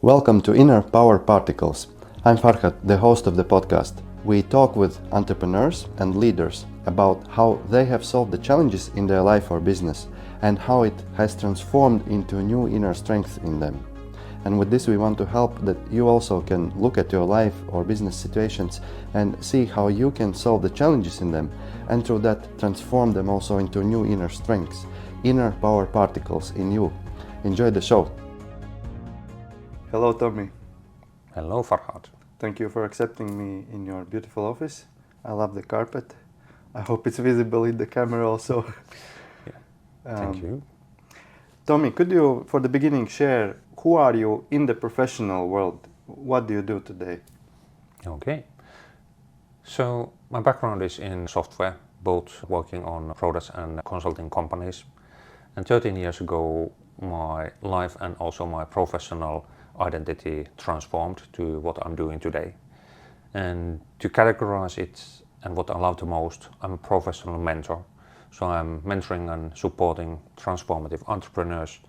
Welcome to Inner Power Particles. I'm Farhad, the host of the podcast. We talk with entrepreneurs and leaders about how they have solved the challenges in their life or business and how it has transformed into new inner strength in them. And with this we want to help that you also can look at your life or business situations and see how you can solve the challenges in them and through that transform them also into new inner strengths, inner power particles in you. Enjoy the show. Hello, Tommi. Hello, Farhad. Thank you for accepting me in your beautiful office. I love the carpet. I hope it's visible in the camera also. Thank you. Tommi, could you, for the beginning, share who are you in the professional world? What do you do today? Okay. So my background is in software, both working on products and consulting companies. And 13 years ago, my life and also my professional identity transformed to what I'm doing today. And to categorize it and what I love the most, I'm a professional mentor. So I'm mentoring and supporting transformative entrepreneurs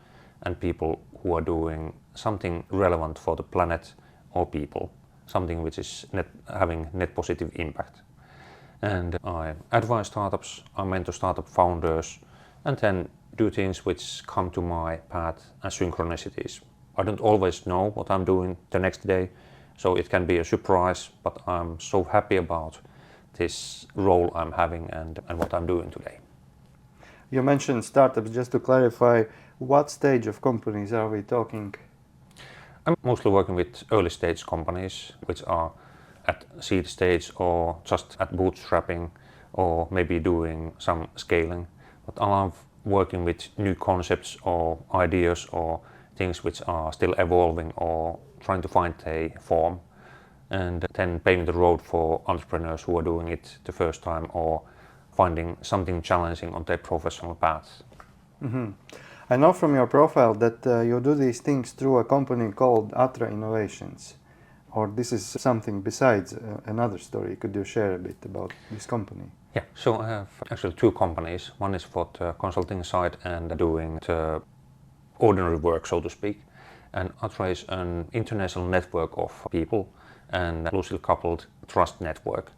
and people who are doing something relevant for the planet or people, something which is having net positive impact. And I advise startups, I mentor startup founders, and then do things which come to my path as synchronicities. I don't always know what I'm doing the next day, so it can be a surprise, but I'm so happy about this role I'm having and what I'm doing today. You mentioned startups. Just to clarify, what stage of companies are we talking? I'm mostly working with early stage companies, which are at seed stage or just at bootstrapping or maybe doing some scaling. But I love working with new concepts or ideas or things which are still evolving or trying to find a form, and then paving the road for entrepreneurs who are doing it the first time or finding something challenging on their professional path. Mm-hmm. I know from your profile that you do these things through a company called ATRA Innovations, or this is something besides another story. Could you share a bit about this company? Yeah, so I have actually two companies. One is for the consulting side and doing the ordinary work, so to speak. And ATRA is an international network of people and loosely coupled trust network.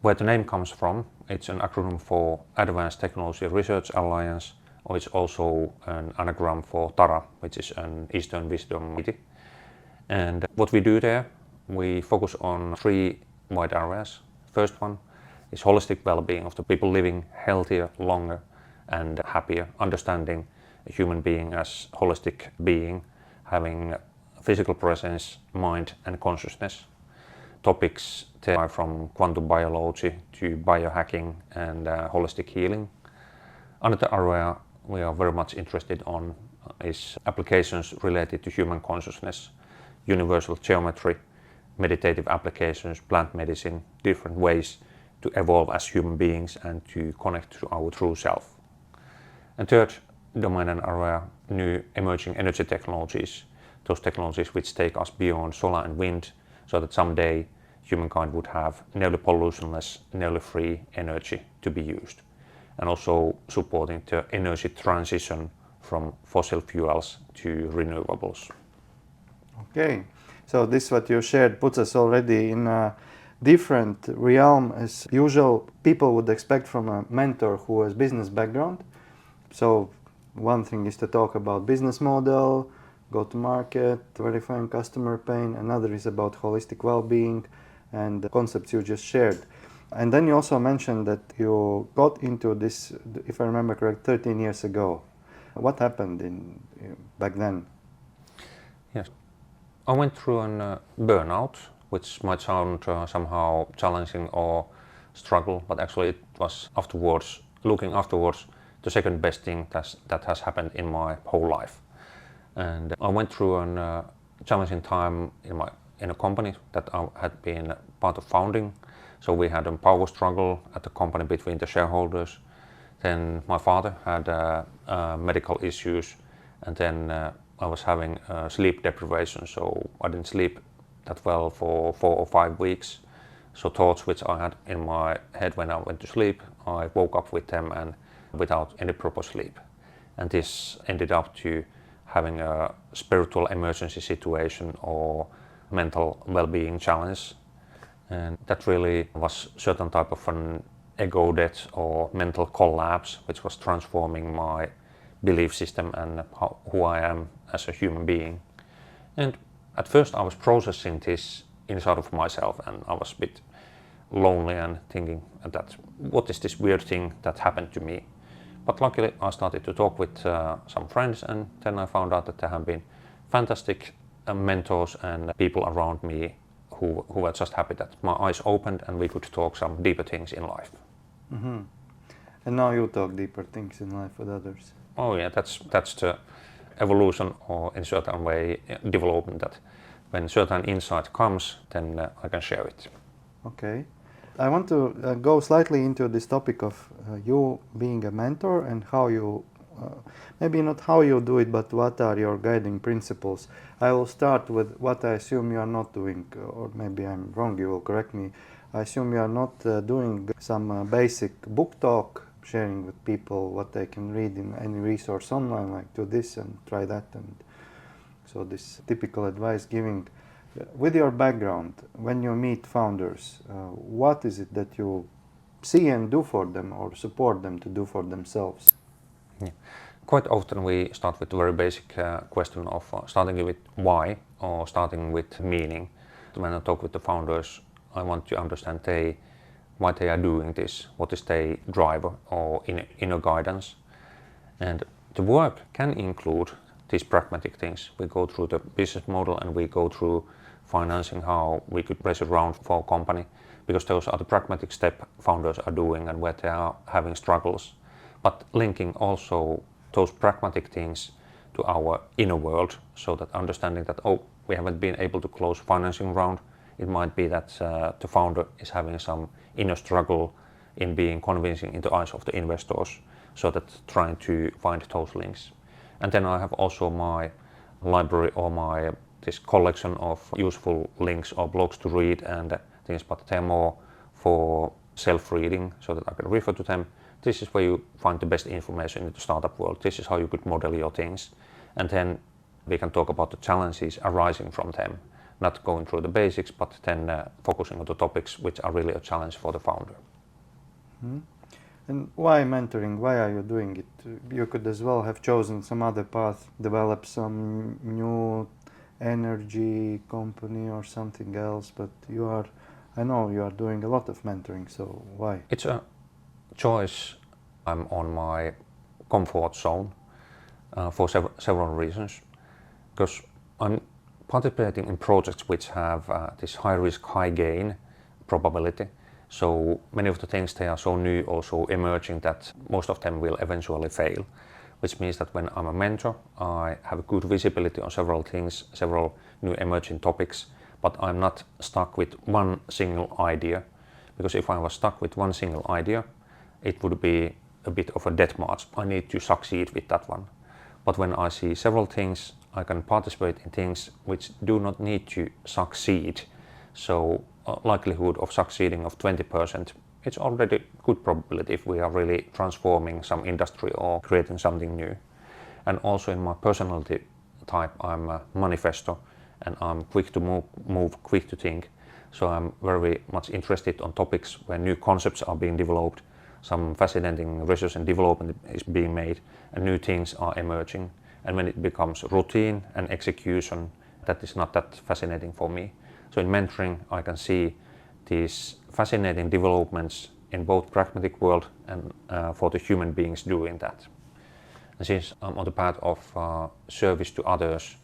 Where the name comes from, it's an acronym for Advanced Technology Research Alliance, or it's also an anagram for TARA, which is an Eastern Wisdom City. And what we do there, we focus on three wide areas. First one is holistic well-being of the people living healthier, longer and happier, understanding a human being as holistic being, having physical presence, mind and consciousness. Topics there from quantum biology to biohacking and holistic healing. Another area we are very much interested on is applications related to human consciousness, universal geometry, meditative applications, plant medicine, different ways to evolve as human beings and to connect to our true self. And third domain and area, new emerging energy technologies, those technologies which take us beyond solar and wind, so that someday humankind would have nearly pollutionless, nearly free energy to be used. And also supporting the energy transition from fossil fuels to renewables. Okay, so this what you shared puts us already in a different realm as usual people would expect from a mentor who has business background. So one thing is to talk about business model, go to market, verifying customer pain. Another is about holistic well-being and the concepts you just shared. And then you also mentioned that you got into this, if I remember correct, 13 years ago. What happened back then? Yes, I went through a burnout, which might sound somehow challenging or struggle, but actually it was looking afterwards, the second best thing that has happened in my whole life. And I went through a challenging time in a company that I had been part of founding. So we had a power struggle at the company between the shareholders. Then my father had medical issues, and then I was having sleep deprivation, so I didn't sleep that well for 4 or 5 weeks. So thoughts which I had in my head when I went to sleep, I woke up with them and without any proper sleep. And this ended up to having a spiritual emergency situation or mental well-being challenge. And that really was certain type of an ego death or mental collapse, which was transforming my belief system and who I am as a human being. And at first I was processing this inside of myself, and I was a bit lonely and thinking that what is this weird thing that happened to me. But luckily I started to talk with some friends, and then I found out that there have been fantastic mentors and people around me who were just happy that my eyes opened and we could talk some deeper things in life. Mm-hmm. And now you talk deeper things in life with others. Oh yeah, that's the evolution, or in certain way development, that when certain insight comes, then I can share it. Okay. I want to go slightly into this topic of you being a mentor and how you, maybe not how you do it, but what are your guiding principles. I will start with what I assume you are not doing, or maybe I'm wrong, you will correct me. I assume you are not doing some basic book talk, sharing with people what they can read in any resource online, like do this and try that. And so this typical advice giving. With your background, when you meet founders, what is it that you see and do for them or support them to do for themselves? Yeah. Quite often we start with the very basic question of starting with why or starting with meaning. When I talk with the founders, I want to understand why they are doing this, what is their driver or inner guidance. And the work can include these pragmatic things. We go through the business model and we go through financing, how we could raise a round for a company, because those are the pragmatic steps founders are doing and where they are having struggles. But linking also those pragmatic things to our inner world, so that understanding that, oh, we haven't been able to close financing round, it might be that the founder is having some inner struggle in being convincing in the eyes of the investors, so that trying to find those links. And then I have also my library or this collection of useful links or blogs to read and things, but they're more for self-reading, so that I can refer to them. This is where you find the best information in the startup world. This is how you could model your things. And then we can talk about the challenges arising from them, not going through the basics, but then focusing on the topics which are really a challenge for the founder. Mm-hmm. And why mentoring? Why are you doing it? You could as well have chosen some other path, develop some new energy company or something else, but I know you are doing a lot of mentoring, so why? It's a choice. I'm on my comfort zone for several reasons, because I'm participating in projects which have this high risk, high gain probability. So many of the things, they are so new or so emerging that most of them will eventually fail, which means that when I'm a mentor, I have good visibility on several things, several new emerging topics, but I'm not stuck with one single idea, because if I was stuck with one single idea, it would be a bit of a death march. I need to succeed with that one. But when I see several things, I can participate in things which do not need to succeed. So likelihood of succeeding of 20%, it's already good probability if we are really transforming some industry or creating something new. And also in my personality type, I'm a manifestor, and I'm quick to move, quick to think. So I'm very much interested on topics where new concepts are being developed, some fascinating research and development is being made, and new things are emerging. And when it becomes routine and execution, that is not that fascinating for me. So in mentoring, I can see these fascinating developments in both pragmatic world and for the human beings doing that. And since I'm on the path of service to others,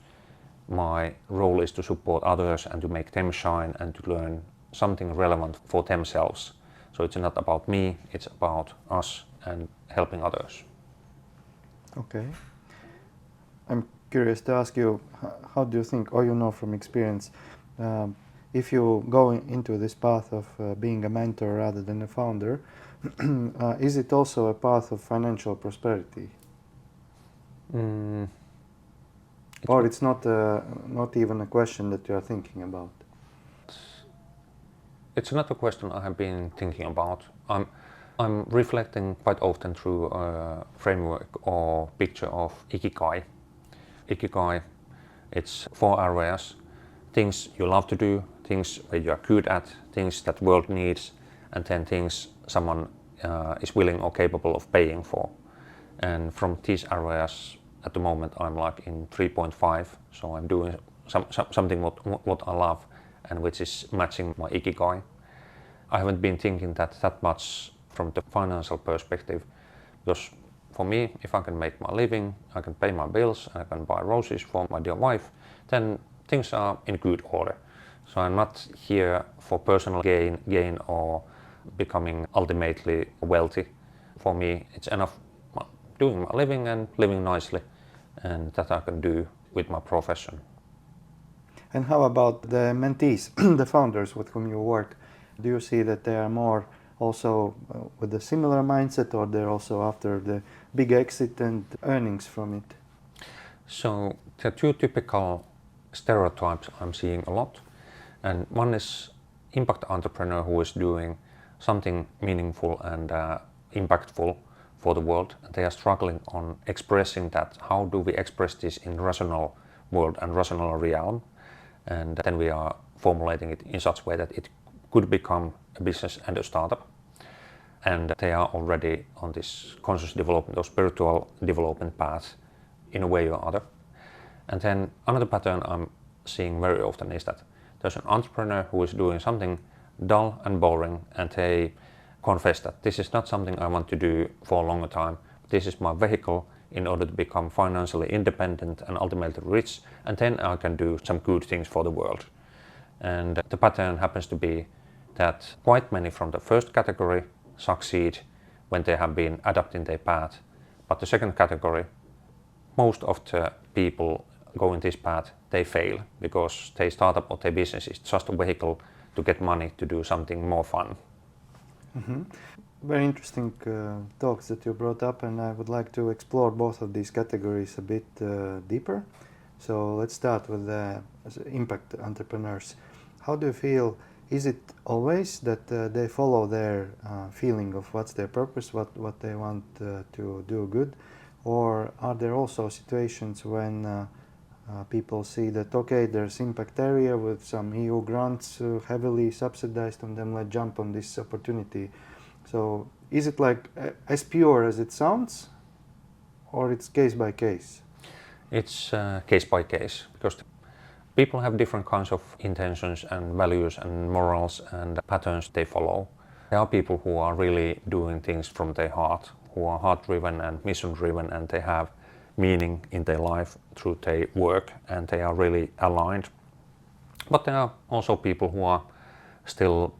my role is to support others and to make them shine and to learn something relevant for themselves. So it's not about me, it's about us and helping others. Okay. I'm curious to ask you, how do you think, or you know from experience, if you go into this path of being a mentor rather than a founder, is it also a path of financial prosperity? Or it's not even a question that you are thinking about? It's not a question I have been thinking about. I'm reflecting quite often through a framework or picture of IKIGAI. IKIGAI. It's 4 areas: things you love to do, things where you are good at, things that world needs, and then things someone is willing or capable of paying for. And from these areas, at the moment I'm like in 3.5, so I'm doing something what I love and which is matching my IKIGAI. I haven't been thinking that much from the financial perspective, because for me, if I can make my living, I can pay my bills, I can buy roses for my dear wife, then things are in good order. So I'm not here for personal gain or becoming ultimately wealthy. For me, it's enough doing my living and living nicely, and that I can do with my profession. And how about the mentees, the founders with whom you work? Do you see that they are more also with a similar mindset, or they're also after the big exit and earnings from it? So there are 2 typical stereotypes I'm seeing a lot. And one is impact entrepreneur who is doing something meaningful and impactful for the world. They are struggling on expressing that. How do we express this in rational world and rational realm? And then we are formulating it in such a way that it could become a business and a startup. And they are already on this conscious development or spiritual development path in a way or other. And then another pattern I'm seeing very often is that there's an entrepreneur who is doing something dull and boring, and they confess that this is not something I want to do for a longer time. This is my vehicle in order to become financially independent and ultimately rich, and then I can do some good things for the world. And the pattern happens to be that quite many from the first category succeed when they have been adapting their path. But the second category, most of the people going this path, they fail because their startup or their business is just a vehicle to get money to do something more fun. Mm-hmm. Very interesting talks that you brought up, and I would like to explore both of these categories a bit deeper. So let's start with the impact entrepreneurs. How do you feel? Is it always that they follow their feeling of what's their purpose, what they want to do good? Or are there also situations when people see that, okay, there's impact area with some EU grants heavily subsidized on them, let's jump on this opportunity. So is it like as pure as it sounds, or it's case by case? It's case by case, because people have different kinds of intentions and values and morals and patterns they follow. There are people who are really doing things from their heart, who are heart-driven and mission-driven, and they have meaning in their life through their work, and they are really aligned. But there are also people who are still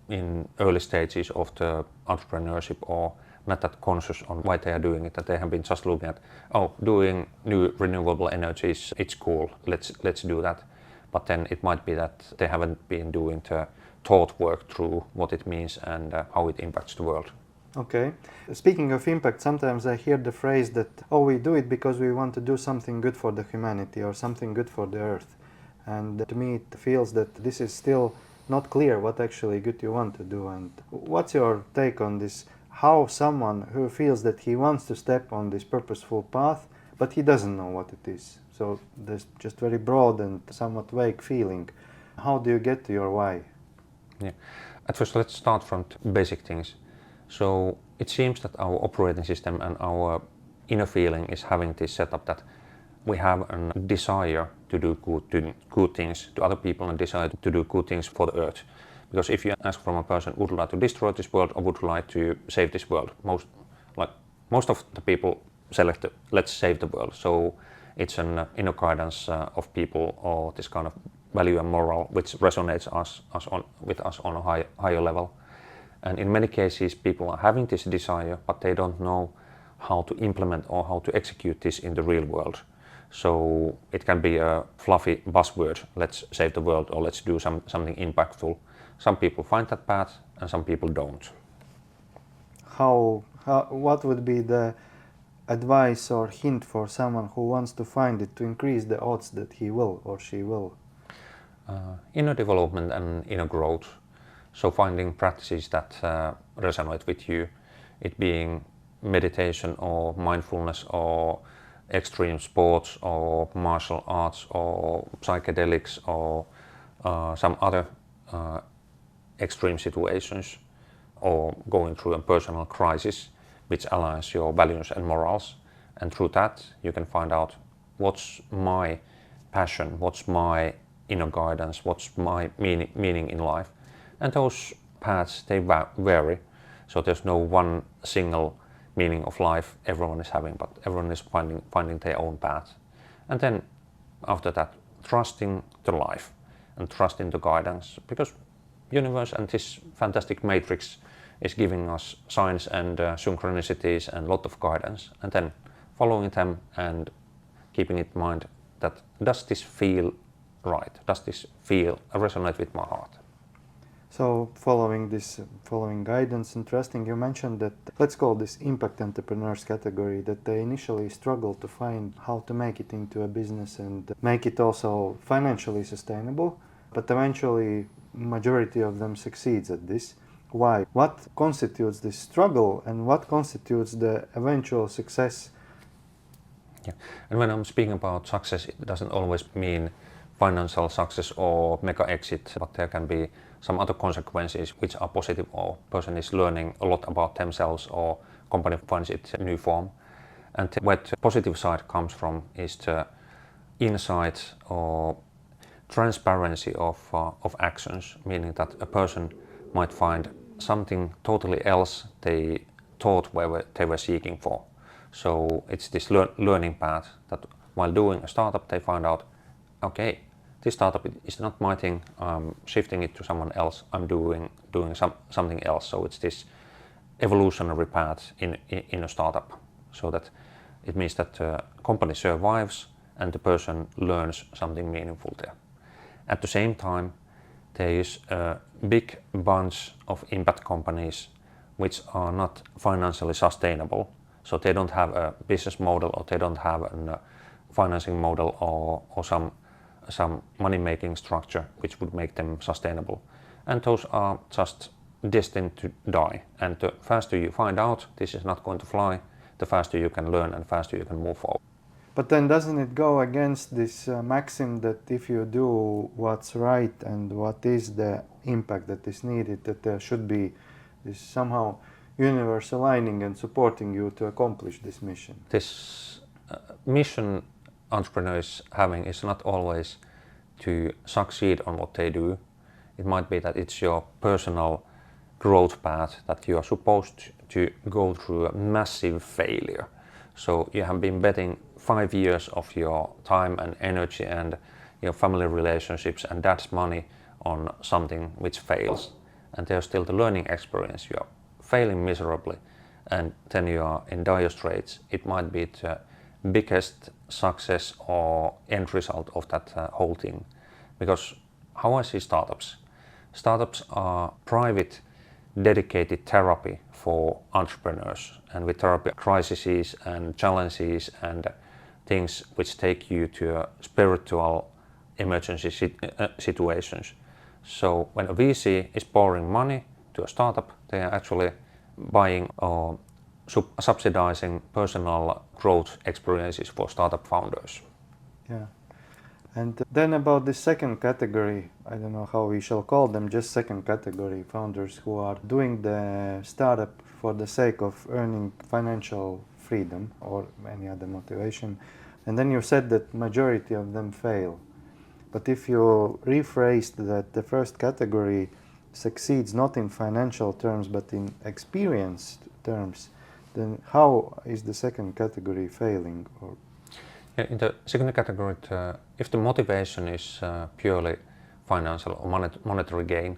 in early stages of the entrepreneurship or not that conscious on why they are doing it, that they have been just looking at, oh, doing new renewable energies, it's cool, let's do that. But then it might be that they haven't been doing the thought work through what it means and how it impacts the world. Okay. Speaking of impact, sometimes I hear the phrase that, oh, we do it because we want to do something good for the humanity or something good for the earth. And to me, it feels that this is still not clear what actually good you want to do. And what's your take on this? How someone who feels that he wants to step on this purposeful path, but he doesn't know what it is. So there's just very broad and somewhat vague feeling. How do you get to your why? Yeah. At first, let's start from basic things. So it seems that our operating system and our inner feeling is having this setup that we have a desire to do good things to other people and desire to do good things for the earth. Because if you ask from a person, would you like to destroy this world or would you like to save this world? Most of the people select let's save the world. So it's an inner guidance of people or this kind of value and moral which resonates with us on a higher level. And in many cases, people are having this desire, but they don't know how to implement or how to execute this in the real world. So it can be a fluffy buzzword, let's save the world or let's do something impactful. Some people find that path and some people don't. What would be the advice or hint for someone who wants to find it to increase the odds that he will or she will? Inner development and inner growth. So finding practices that resonate with you, it being meditation or mindfulness or extreme sports or martial arts or psychedelics or some other extreme situations, or going through a personal crisis which aligns your values and morals. And through that you can find out what's my passion, what's my inner guidance, what's my meaning in life. And those paths, they vary. So there's no one single meaning of life everyone is having, but everyone is finding their own path. And then after that, trusting the life and trusting the guidance, because universe and this fantastic matrix is giving us signs and synchronicities and a lot of guidance, and then following them and keeping in mind that does this feel right? Does this feel resonate with my heart? So following guidance and trusting, you mentioned that, let's call this impact entrepreneurs category, that they initially struggle to find how to make it into a business and make it also financially sustainable, but eventually majority of them succeeds at this. Why? What constitutes this struggle and what constitutes the eventual success? Yeah. And when I'm speaking about success, it doesn't always mean financial success or mega exit, but there can be some other consequences which are positive, or person is learning a lot about themselves or company finds its new form. And where the positive side comes from is the insight or transparency of actions, meaning that a person might find something totally else they thought they were seeking for. So it's this learning path that while doing a startup they find out, okay, this startup is not my thing, I'm shifting it to someone else, I'm doing something else. So it's this evolutionary path in a startup, so that it means that the company survives and the person learns something meaningful there. At the same time, there is a big bunch of impact companies which are not financially sustainable. So they don't have a business model, or they don't have a financing model or some money-making structure which would make them sustainable. And those are just destined to die. And the faster you find out this is not going to fly, the faster you can learn and faster you can move forward. But then doesn't it go against this maxim that if you do what's right and what is the impact that is needed, that there should be this somehow universe aligning and supporting you to accomplish this mission? This mission entrepreneurs having is not always to succeed on what they do. It might be that it's your personal growth path, that you are supposed to go through a massive failure. So you have been betting 5 years of your time and energy and your family relationships and dad's money on something which fails. And there's still the learning experience. You are failing miserably and then you are in dire straits. It might be the biggest success or end result of that whole thing. Because how I see startups? Startups are private, dedicated therapy for entrepreneurs, and with therapy crises and challenges and things which take you to spiritual emergency situations. So when a VC is pouring money to a startup, they are actually buying or subsidizing personal growth experiences for startup founders. Yeah. And then about the second category, I don't know how we shall call them, just second category founders who are doing the startup for the sake of earning financial freedom or any other motivation. And then you said that majority of them fail. But if you rephrased that the first category succeeds not in financial terms but in experience terms, then how is the second category failing? Or in the second category, if the motivation is purely financial or monetary gain,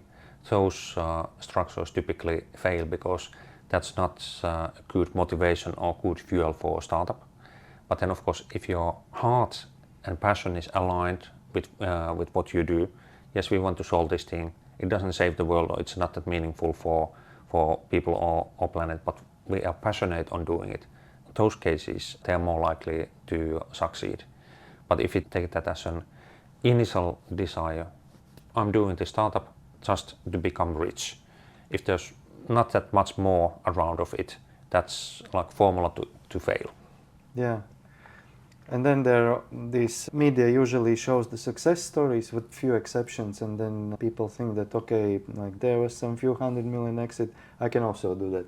those structures typically fail because that's not a good motivation or good fuel for a startup. But then of course, if your heart and passion is aligned with what you do, yes, we want to solve this thing. It doesn't save the world, or it's not that meaningful for people or planet, but we are passionate on doing it. Those cases, they are more likely to succeed. But if you take that as an initial desire, I'm doing this startup just to become rich. If there's not that much more around of it, that's like formula to fail. yeah. And then this media usually shows the success stories with few exceptions, and then people think that, okay, like there was some few 100 million exit, I can also do that.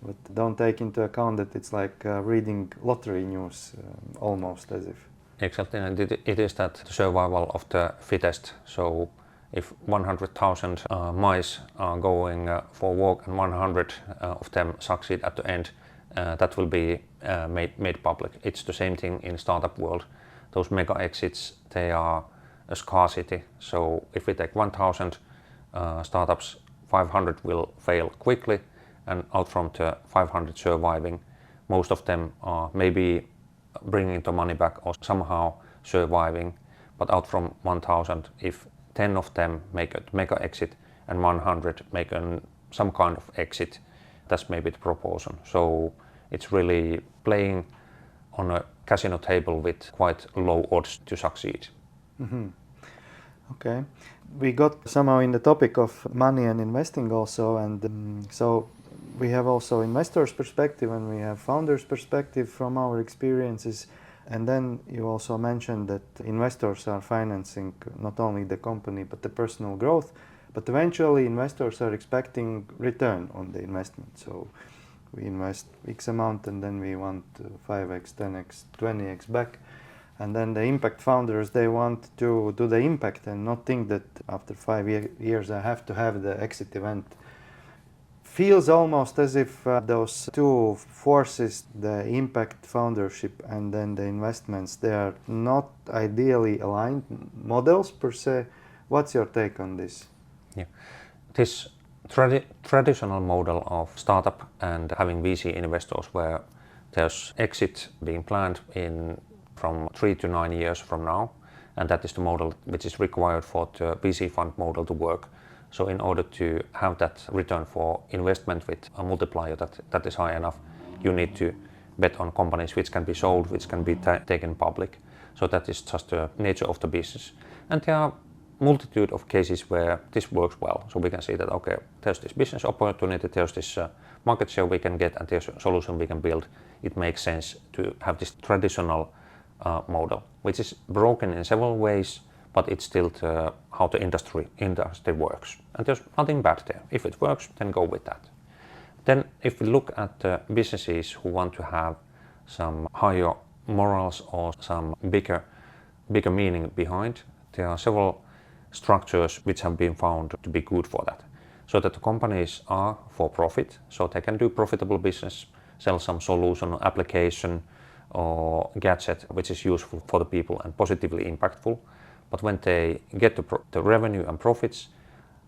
But don't take into account that it's like reading lottery news, almost as if. Exactly, and it is that survival of the fittest. So if 100,000 mice are going for a walk and 100 of them succeed at the end, that will be made public. It's the same thing in startup world. Those mega exits, they are a scarcity. So if we take 1,000 startups, 500 will fail quickly, and out from the 500 surviving, most of them are maybe bringing the money back or somehow surviving. But out from 1,000, if 10 of them make a mega exit and 100 make some kind of exit, that's maybe the proportion. So it's really playing on a casino table with quite low odds to succeed. Mm-hmm. Okay. We got somehow in the topic of money and investing also, and so we have also investors' perspective and we have founders' perspective from our experiences. And then you also mentioned that investors are financing not only the company but the personal growth, but eventually investors are expecting return on the investment. So we invest X amount and then we want 5x, 10x, 20x back. And then the impact founders, they want to do the impact and not think that after 5 years I have to have the exit event. Feels almost as if those two forces, the impact foundership and then the investments, they are not ideally aligned models per se. What's your take on this? Yeah, this traditional model of startup and having VC investors where there's exit being planned in from 3 to 9 years from now, and that is the model which is required for the VC fund model to work. So in order to have that return for investment with a multiplier that is high enough, you need to bet on companies which can be sold, which can be taken public. So that is just the nature of the business. And there are multitude of cases where this works well. So we can see that, okay, there's this business opportunity, there's this market share we can get, and there's a solution we can build. It makes sense to have this traditional model, which is broken in several ways, but it's still how the industry works. And there's nothing bad there. If it works, then go with that. Then if we look at the businesses who want to have some higher morals or some bigger meaning behind, there are several structures which have been found to be good for that. So that the companies are for profit, so they can do profitable business, sell some solution or application or gadget which is useful for the people and positively impactful. But when they get the revenue and profits,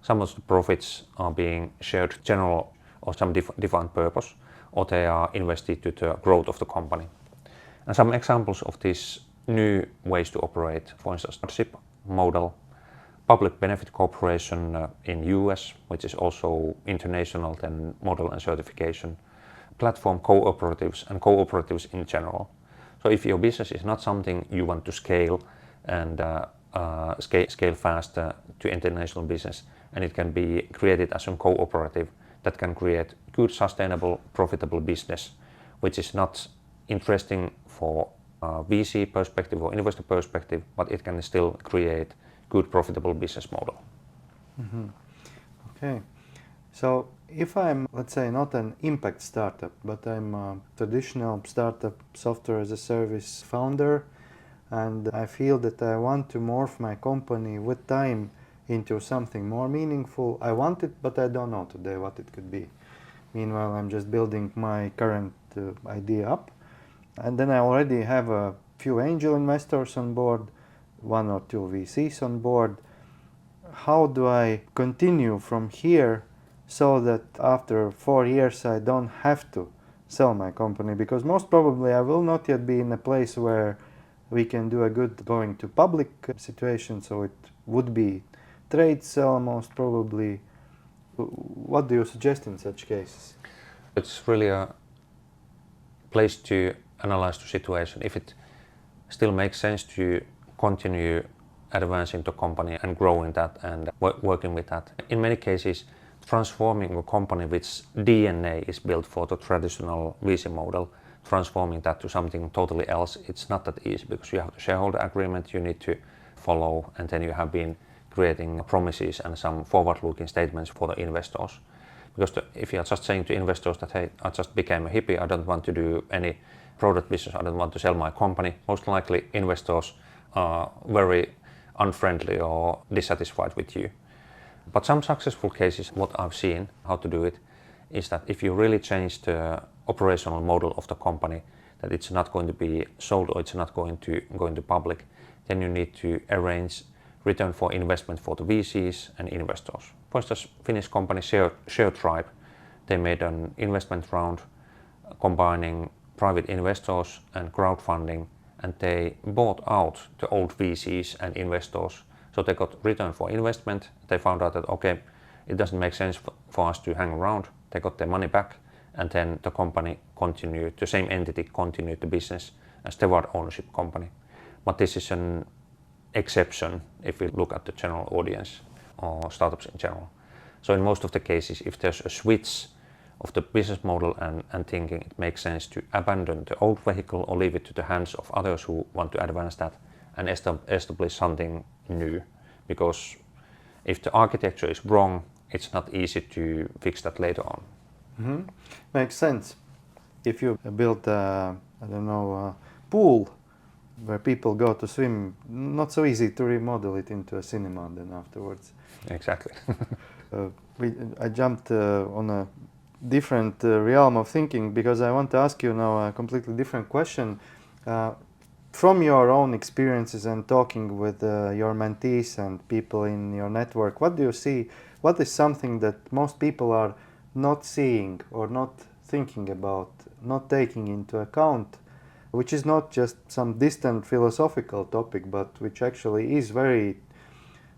some of the profits are being shared general or some defined purpose, or they are invested to the growth of the company. And some examples of these new ways to operate, for instance, partnership model, public benefit corporation in US, which is also international then model and certification, platform cooperatives and cooperatives in general. So if your business is not something you want to scale and scale fast to international business, and it can be created as a cooperative that can create good, sustainable, profitable business, which is not interesting for VC perspective or investor perspective, but it can still create good, profitable business model. Mm-hmm. Okay. So if I'm, let's say, not an impact startup, but I'm a traditional startup software as a service founder, and I feel that I want to morph my company with time into something more meaningful. I want it, but I don't know today what it could be. Meanwhile, I'm just building my current idea up. And then I already have a few angel investors on board, 1 or 2 VCs on board. How do I continue from here so that after 4 years I don't have to sell my company? Because most probably I will not yet be in a place where we can do a good going to public situation, so it would be trade sale most probably. What do you suggest in such cases? It's really a place to analyze the situation. If it still makes sense to continue advancing the company and growing that and working with that. In many cases, transforming a company which DNA is built for the traditional VC model, transforming that to something totally else, it's not that easy because you have the shareholder agreement you need to follow, and then you have been creating promises and some forward-looking statements for the investors. Because if you are just saying to investors that, hey, I just became a hippie, I don't want to do any product business, I don't want to sell my company, most likely investors are very unfriendly or dissatisfied with you. But some successful cases, what I've seen how to do it, is that if you really change the operational model of the company, that it's not going to be sold or it's not going to public, then you need to arrange return for investment for the VCs and investors. For instance, Finnish company Share Tribe, they made an investment round combining private investors and crowdfunding, and they bought out the old VCs and investors. So they got return for investment. They found out that, okay, it doesn't make sense for us to hang around. They got their money back, and then the company continued, the same entity continued the business as the ownership company. But this is an exception if we look at the general audience or startups in general. So in most of the cases, if there's a switch of the business model and thinking, it makes sense to abandon the old vehicle or leave it to the hands of others who want to advance that and establish something new. Because if the architecture is wrong, it's not easy to fix that later on. Mm-hmm. Makes sense. If you build a pool where people go to swim, not so easy to remodel it into a cinema then afterwards. Exactly. I jumped on a different realm of thinking because I want to ask you now a completely different question. From your own experiences and talking with your mentees and people in your network, what do you see? What is something that most people are not seeing or not thinking about, not taking into account, which is not just some distant philosophical topic, but which actually is very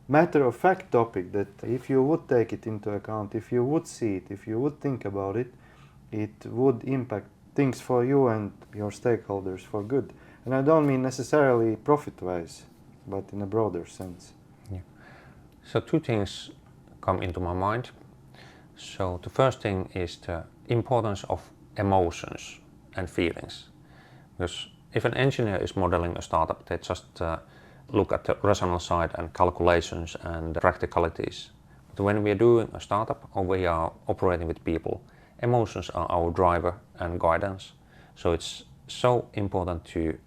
matter-of-fact topic that if you would take it into account, if you would see it, if you would think about it, it would impact things for you and your stakeholders for good. And I don't mean necessarily profit-wise, but in a broader sense. Yeah. So two things come into my mind. So the first thing is the importance of emotions and feelings. Because if an engineer is modeling a startup, they just look at the rational side and calculations and practicalities. But when we are doing a startup or we are operating with people, emotions are our driver and guidance. So it's so important to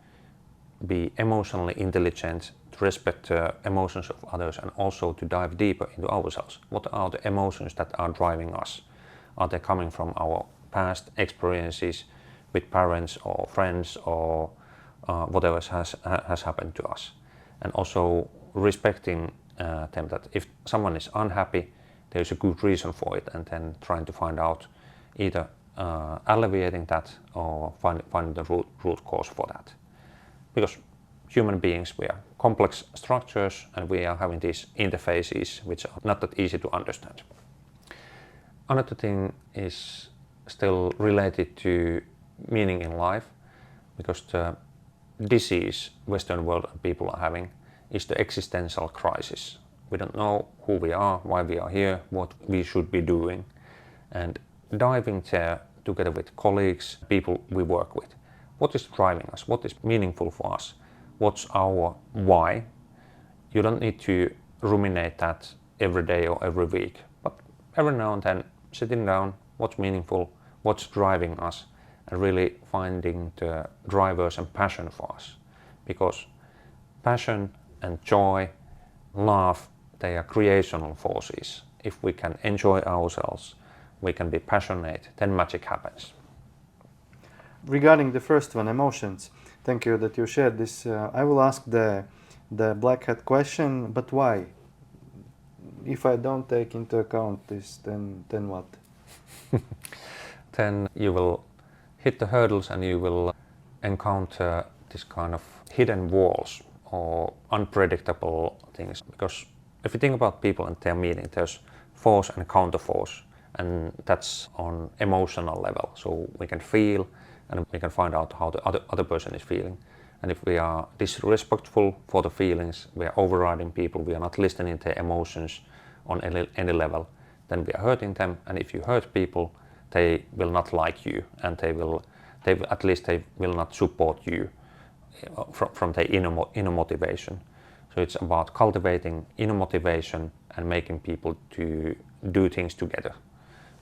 be emotionally intelligent, to respect the emotions of others, and also to dive deeper into ourselves. What are the emotions that are driving us? Are they coming from our past experiences with parents or friends or whatever has happened to us? And also respecting them, that if someone is unhappy, there's a good reason for it, and then trying to find out either alleviating that or finding the root cause for that. Because human beings, we are complex structures and we are having these interfaces which are not that easy to understand. Another thing is still related to meaning in life, because the disease Western world people are having is the existential crisis. We don't know who we are, why we are here, what we should be doing, and diving there together with colleagues, people we work with. What is driving us? What is meaningful for us? What's our why? You don't need to ruminate that every day or every week, but every now and then sitting down, what's meaningful, what's driving us, and really finding the drivers and passion for us. Because passion and joy, love, they are creational forces. If we can enjoy ourselves, we can be passionate, then magic happens. Regarding the first one, emotions, thank you that you shared this. I will ask the black hat question, but why? If I don't take into account this, then what? Then you will hit the hurdles and you will encounter this kind of hidden walls or unpredictable things. Because if you think about people and their meaning, there's force and counter force, and that's on emotional level. So we can feel and we can find out how the other person is feeling. And if we are disrespectful for the feelings, we are overriding people, we are not listening to their emotions on any level, then we are hurting them. And if you hurt people, they will not like you and they will at least they will not support you from their inner motivation. So it's about cultivating inner motivation and making people to do things together.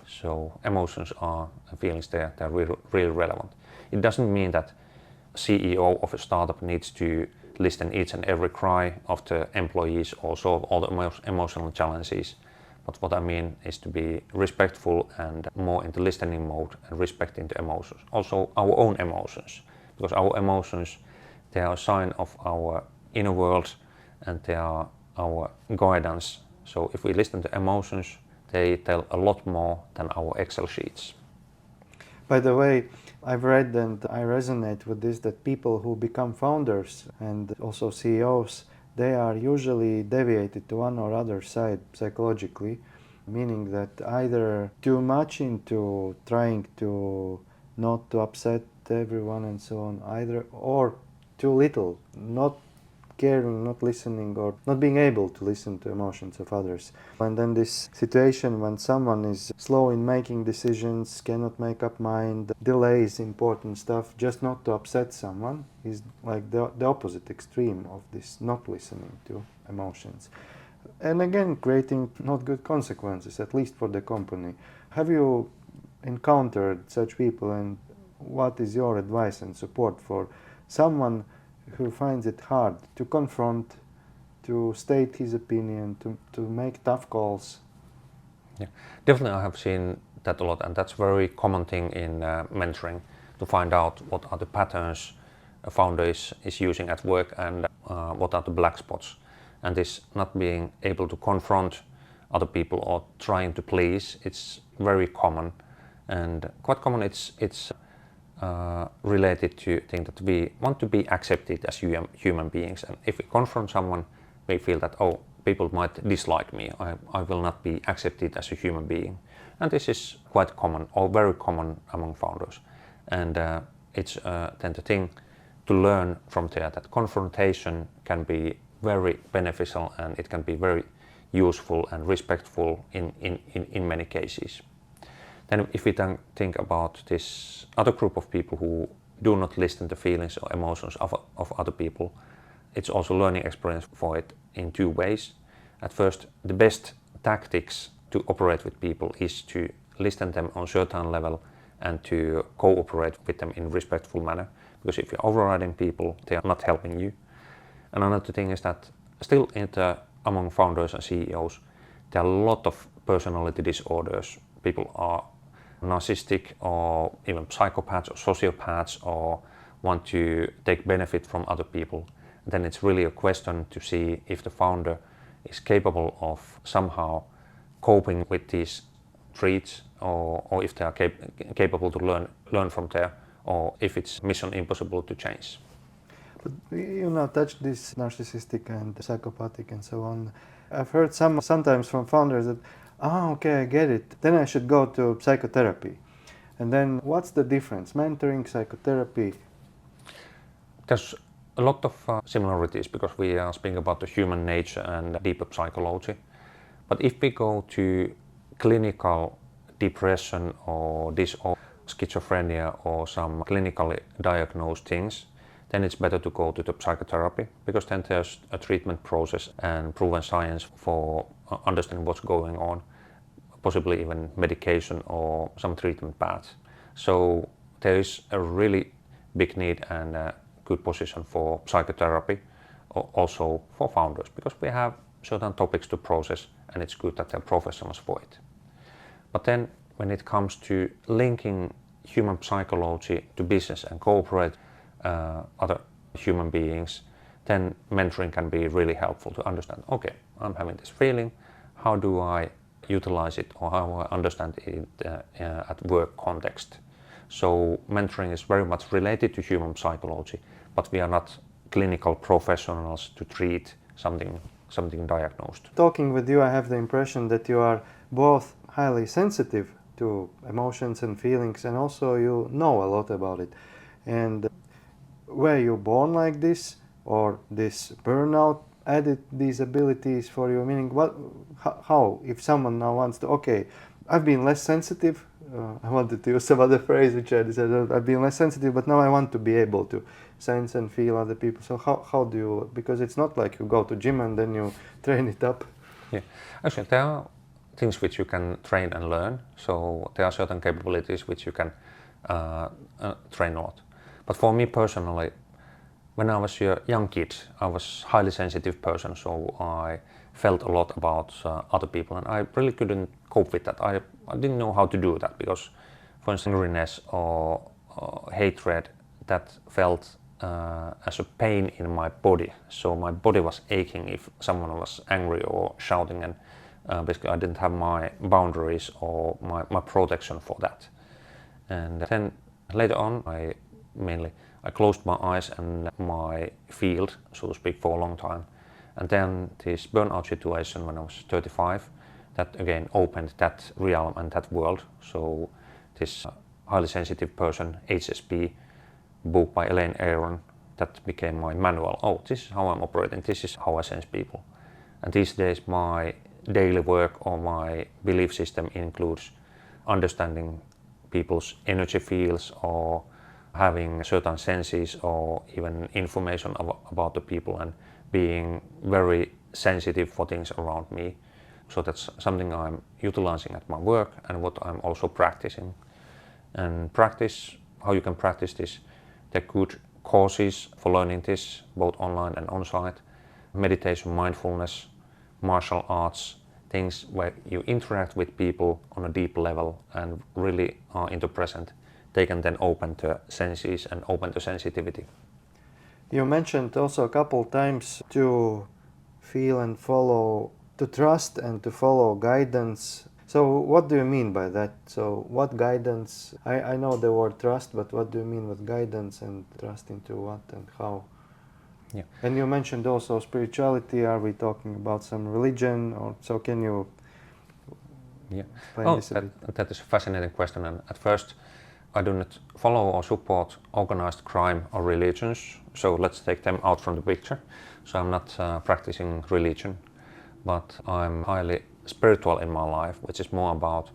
So emotions are feelings, they're really relevant. It doesn't mean that CEO of a startup needs to listen each and every cry of the employees or solve all the emotional challenges. But what I mean is to be respectful and more into listening mode and respecting the emotions. Also our own emotions, because our emotions, they are a sign of our inner world and they are our guidance. So if we listen to emotions, they tell a lot more than our Excel sheets. By the way, I've read and I resonate with this, that people who become founders and also CEOs, they are usually deviated to one or other side psychologically, meaning that either too much into trying to not to upset everyone and so on, either, or too little, not caring, not listening, or not being able to listen to emotions of others. And then this situation when someone is slow in making decisions, cannot make up mind, delays important stuff just not to upset someone, is like the opposite extreme of this not listening to emotions. And again, creating not good consequences, at least for the company. Have you encountered such people, and what is your advice and support for someone who finds it hard to confront, to state his opinion, to make tough calls? Yeah, definitely I have seen that a lot, and that's a very common thing in mentoring, to find out what are the patterns a founder is using at work and what are the black spots. And this not being able to confront other people or trying to please, it's very common, and quite common. It's related to think that we want to be accepted as human beings, and if we confront someone, we feel that, oh, people might dislike me, I will not be accepted as a human being. And this is quite common, or very common among founders. And it's then the thing to learn from there, that confrontation can be very beneficial and it can be very useful and respectful in many cases. Then if we then think about this other group of people who do not listen to feelings or emotions of other people, it's also learning experience for it in two ways. At first, the best tactics to operate with people is to listen to them on a certain level and to cooperate with them in a respectful manner. Because if you're overriding people, they are not helping you. And another thing is that still among founders and CEOs, there are a lot of personality disorders. People are narcissistic or even psychopaths or sociopaths, or want to take benefit from other people. Then it's really a question to see if the founder is capable of somehow coping with these traits, or if they are capable to learn from there, or if it's mission impossible to change. But you now touched this narcissistic and psychopathic and so on. I've heard sometimes from founders that, okay, I get it, then I should go to psychotherapy. And then what's the difference? Mentoring, psychotherapy? There's a lot of similarities, because we are speaking about the human nature and deeper psychology. But if we go to clinical depression or disorder, schizophrenia, or some clinically diagnosed things, then it's better to go to the psychotherapy, because then there's a treatment process and proven science for understanding what's going on, possibly even medication or some treatment paths. So there is a really big need and a good position for psychotherapy, also for founders, because we have certain topics to process and it's good that they're professionals for it. But then when it comes to linking human psychology to business and cooperate other human beings, then mentoring can be really helpful to understand, okay, I'm having this feeling, how do I utilize it, or how I understand it at work context. So mentoring is very much related to human psychology, but we are not clinical professionals to treat something diagnosed. Talking with you, I have the impression that you are both highly sensitive to emotions and feelings, and also you know a lot about it. And were you born like this, or this burnout added these abilities for you? Meaning, how if someone now wants to, okay, I've been less sensitive I wanted to use some other phrase which I decided I've been less sensitive, but now I want to be able to sense and feel other people. So how do you, because it's not like you go to gym and then you train it up. Yeah, actually there are things which you can train and learn. So there are certain capabilities which you can train a lot. But for me personally, when I was a young kid, I was a highly sensitive person, so I felt a lot about other people, and I really couldn't cope with that. I didn't know how to do that because, for instance, angriness or hatred, that felt as a pain in my body. So my body was aching if someone was angry or shouting, and basically I didn't have my boundaries or my protection for that. And then later on, I closed my eyes and my field, so to speak, for a long time. And then this burnout situation when I was 35, that again opened that realm and that world. So this highly sensitive person, HSP, book by Elaine Aron, that became my manual. Oh, this is how I'm operating, this is how I sense people. And these days my daily work or my belief system includes understanding people's energy fields or having certain senses or even information about the people and being very sensitive for things around me. So that's something I'm utilizing at my work and what I'm also practicing. And practice, how you can practice this, there are good courses for learning this, both online and on-site. Meditation, mindfulness, martial arts, things where you interact with people on a deep level and really are in the present. They can then open the senses and open the sensitivity. You mentioned also a couple times to feel and follow, to trust and to follow guidance. So what do you mean by that? So what guidance? I know the word trust, but what do you mean with guidance and trust into what and how? Yeah. And you mentioned also spirituality. Are we talking about some religion, or so? Can you explain this a bit? That is a fascinating question. And at first, I do not follow or support organized crime or religions. So let's take them out from the picture. So I'm not practicing religion, but I'm highly spiritual in my life, which is more about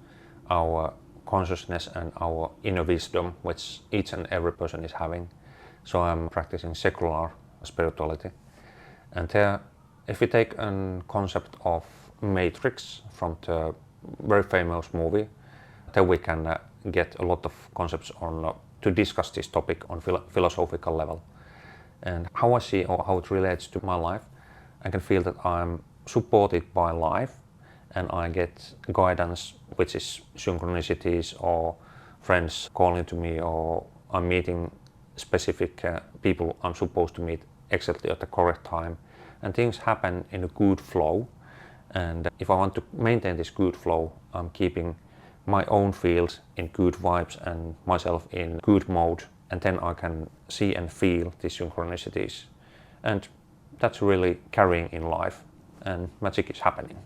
our consciousness and our inner wisdom, which each and every person is having. So I'm practicing secular spirituality. And there, if we take a concept of Matrix from the very famous movie, then we can get a lot of concepts on to discuss this topic on philosophical level. And how I see or how it relates to my life, I can feel that I'm supported by life and I get guidance, which is synchronicities or friends calling to me, or I'm meeting specific people I'm supposed to meet exactly at the correct time, and things happen in a good flow. And if I want to maintain this good flow, I'm keeping my own field in good vibes and myself in good mode, and then I can see and feel these synchronicities. And that's really carrying in life, and magic is happening.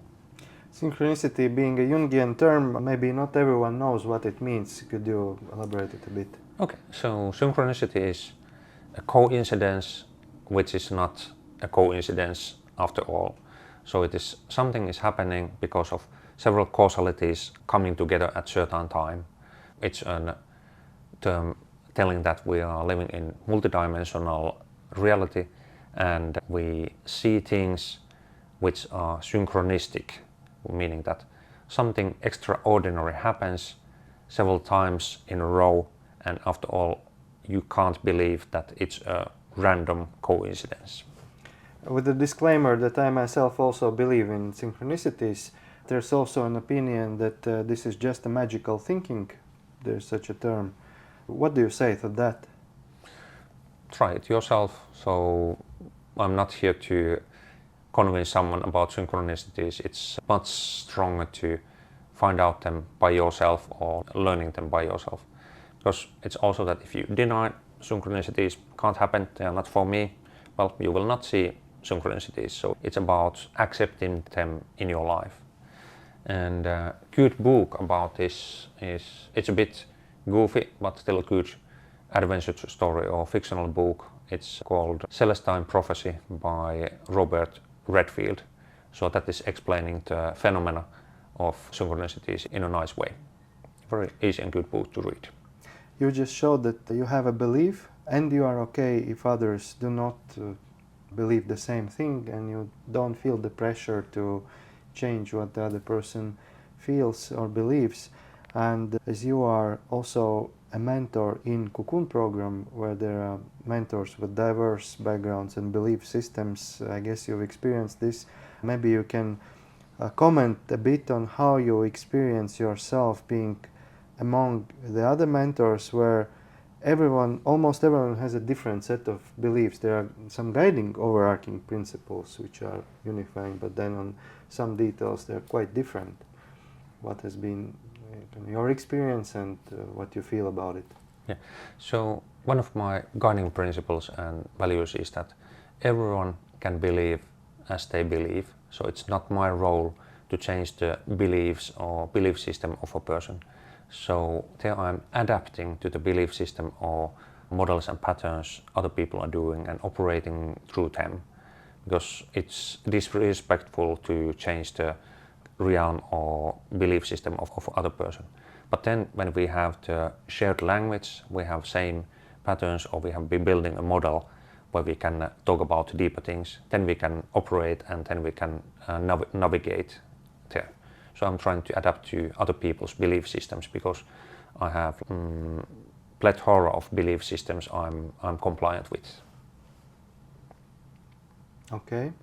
Synchronicity being a Jungian term, maybe not everyone knows what it means. Could you elaborate it a bit? Okay, so synchronicity is a coincidence which is not a coincidence after all. So it is something is happening because of several causalities coming together at certain time. It's a term telling that we are living in multidimensional reality and we see things which are synchronistic, meaning that something extraordinary happens several times in a row, and after all you can't believe that it's a random coincidence. With the disclaimer that I myself also believe in synchronicities, there's also an opinion that this is just a magical thinking. There's such a term. What do you say to that? Try it yourself. So I'm not here to convince someone about synchronicities. It's much stronger to find out them by yourself or learning them by yourself. Because it's also that if you deny synchronicities can't happen, they are not for me, well, you will not see synchronicities. So it's about accepting them in your life. And a good book about this is, it's a bit goofy, but still a good adventure story or fictional book. It's called Celestine Prophecy by Robert Redfield. So that is explaining the phenomena of synchronicities in a nice way. very easy and good book to read. You just showed that you have a belief and you are okay if others do not believe the same thing, and you don't feel the pressure to change what the other person feels or believes. And as you are also a mentor in Cocoon Program, where there are mentors with diverse backgrounds and belief systems, I guess you've experienced this. Maybe you can comment a bit on how you experience yourself being among the other mentors, where almost everyone has a different set of beliefs. There are some guiding overarching principles which are unifying, but then on some details they're quite different. What has been your experience and what you feel about it? Yeah. So one of my guiding principles and values is that everyone can believe as they believe. So it's not my role to change the beliefs or belief system of a person. So there I'm adapting to the belief system or models and patterns other people are doing and operating through them, because it's disrespectful to change the realm or belief system of other person. But then when we have the shared language, we have same patterns, or we have been building a model where we can talk about deeper things, then we can operate and then we can navigate there. So I'm trying to adapt to other people's belief systems, because I have plethora of belief systems I'm compliant with. Okay.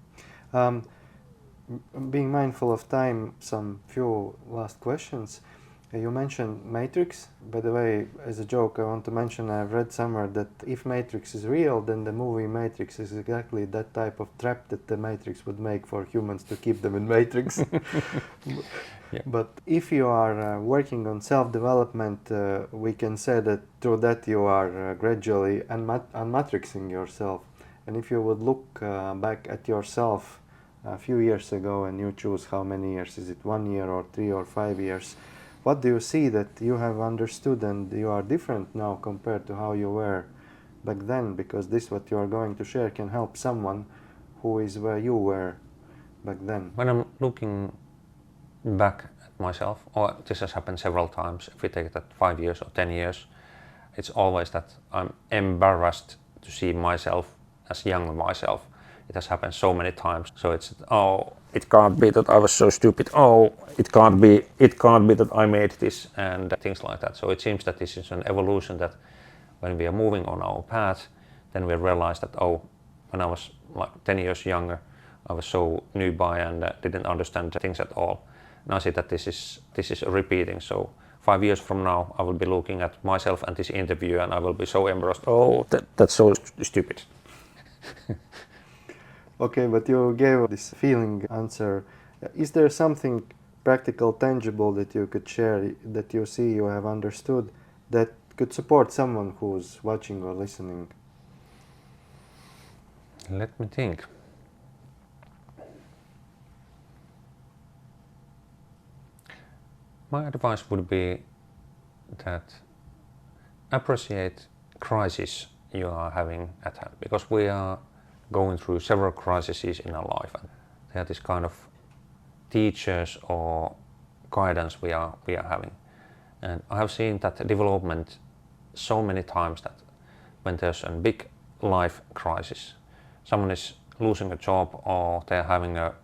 Being mindful of time, some few last questions. You mentioned Matrix. By the way, as a joke, I want to mention I've read somewhere that if Matrix is real, then the movie Matrix is exactly that type of trap that the Matrix would make for humans to keep them in Matrix. Yeah. But if you are working on self-development, we can say that through that you are gradually unmatrixing yourself. And if you would look back at yourself a few years ago and you choose how many years, is it 1 year or 3 or 5 years, what do you see that you have understood and you are different now compared to how you were back then? Because this what you are going to share can help someone who is where you were back then. When I'm looking back at myself, or this has happened several times, if we take that 5 years or 10 years, it's always that I'm embarrassed to see myself as younger myself. It has happened so many times. So it's, oh, it can't be that I was so stupid. Oh, it can't be that I made this, and things like that. So it seems that this is an evolution, that when we are moving on our path, then we realize that, oh, when I was like 10 years younger, I was so newbie and didn't understand things at all. And I see that this is repeating. So 5 years from now, I will be looking at myself and this interview, and I will be so embarrassed. Oh, that's so stupid. Okay, but you gave this feeling answer. Is there something practical, tangible that you could share, that you see you have understood, that could support someone who's watching or listening? Let me think. My advice would be that appreciate crisis you are having at hand, because we are going through several crises in our life, and they are this kind of teachers or guidance we are having. And I have seen that development so many times, that when there's a big life crisis, someone is losing a job, or they're having a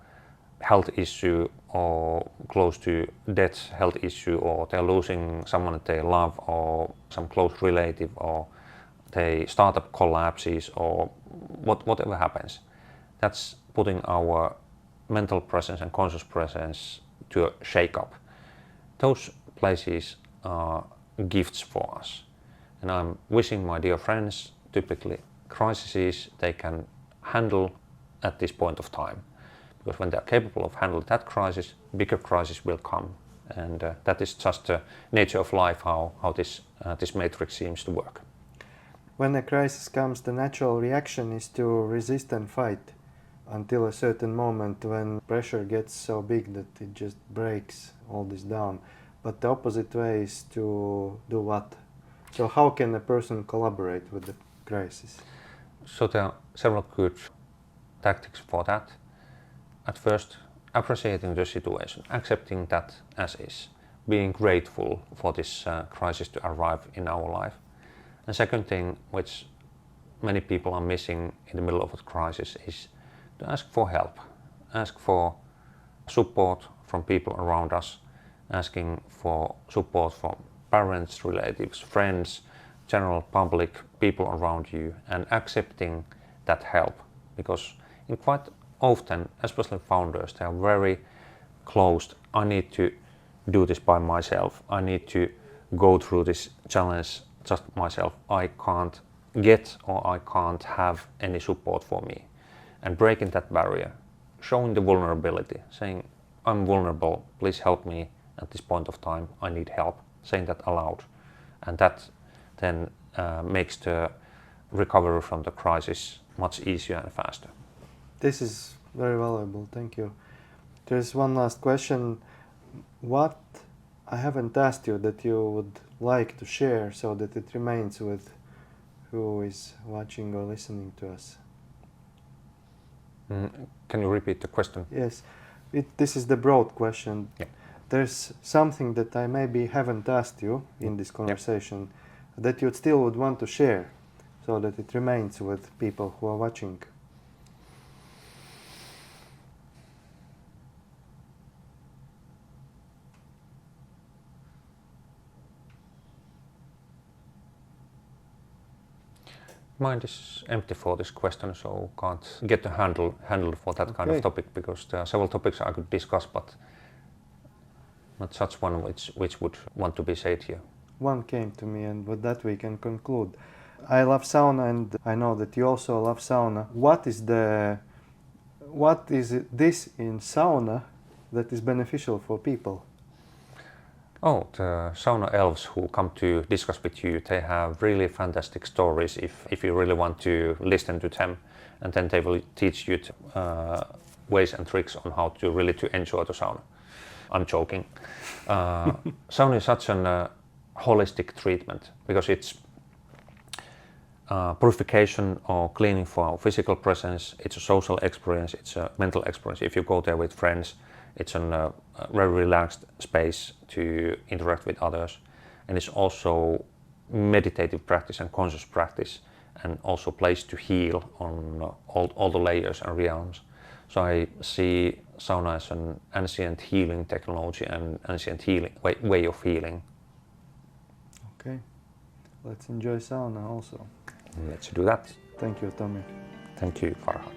health issue, or close to death health issue, or they're losing someone that they love, or some close relative, or the startup collapses, or whatever happens, that's putting our mental presence and conscious presence to a shake-up. Those places are gifts for us. And I'm wishing my dear friends, typically crises they can handle at this point of time. Because when they're capable of handling that crisis, bigger crisis will come. And that is just the nature of life, how this matrix seems to work. When a crisis comes, the natural reaction is to resist and fight until a certain moment when pressure gets so big that it just breaks all this down. But the opposite way is to do what? So how can a person collaborate with the crisis? So there are several good tactics for that. At first, appreciating the situation, accepting that as is. being grateful for this crisis to arrive in our life. And second thing, which many people are missing in the middle of a crisis, is to ask for help, ask for support from people around us, asking for support from parents, relatives, friends, general public, people around you, and accepting that help. Because in quite often, especially founders, they are very closed. I need to do this by myself. I need to go through this challenge just myself. I can't get or I can't have any support for me. And breaking that barrier, showing the vulnerability, saying, I'm vulnerable, please help me at this point of time, I need help, saying that aloud. And that then makes the recovery from the crisis much easier and faster. This is very valuable, thank you. There's one last question. What I haven't asked you that you would like to share so that it remains with who is watching or listening to us? Can you repeat the question? Yes, this is the broad question. Yeah. There's something that I maybe haven't asked you in this conversation that you still would want to share so that it remains with people who are watching. Mind is empty for this question, so can't get a handle for that kind of topic, because there are several topics I could discuss, but not such one which would want to be said here. One came to me, and with that we can conclude. I love sauna, and I know that you also love sauna. What is this in sauna that is beneficial for people? Oh, the sauna elves who come to discuss with you, they have really fantastic stories if you really want to listen to them, and then they will teach you ways and tricks on how to really to enjoy the sauna. I'm joking. Sauna is such an holistic treatment because it's purification or cleaning for our physical presence, it's a social experience, it's a mental experience. If you go there with friends, it's a very relaxed space to interact with others, and it's also meditative practice and conscious practice, and also place to heal on all the layers and realms. So I see sauna as an ancient healing technology and ancient healing way of healing. Okay, let's enjoy sauna also. Let's do that. Thank you, Tommi. Thank you, Farhad.